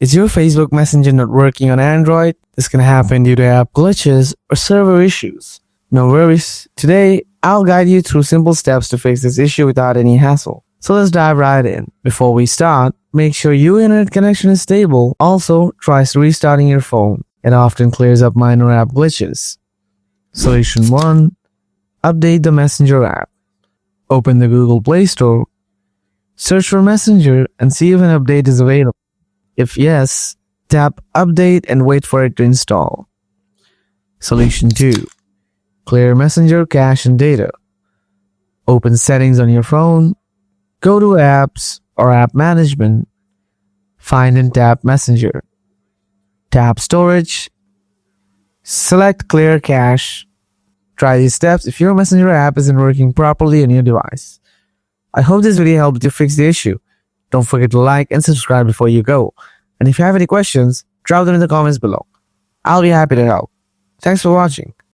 Is your Facebook Messenger not working on Android? This can happen due to app glitches or server issues. No worries. Today, I'll guide you through simple steps to fix this issue without any hassle. So let's dive right in. Before we start, make sure your internet connection is stable. Also, try restarting your phone. It often clears up minor app glitches. Solution 1. Update the Messenger app. Open the Google Play Store. Search for Messenger and see if an update is available. If yes, tap Update and wait for it to install. Solution 2. Clear Messenger cache and data. Open Settings on your phone. Go to Apps or App Management. Find and tap Messenger. Tap Storage. Select Clear Cache. Try these steps if your Messenger app isn't working properly on your device. I hope this video helped you fix the issue. Don't forget to like and subscribe before you go. And if you have any questions, drop them in the comments below. I'll be happy to help. Thanks for watching.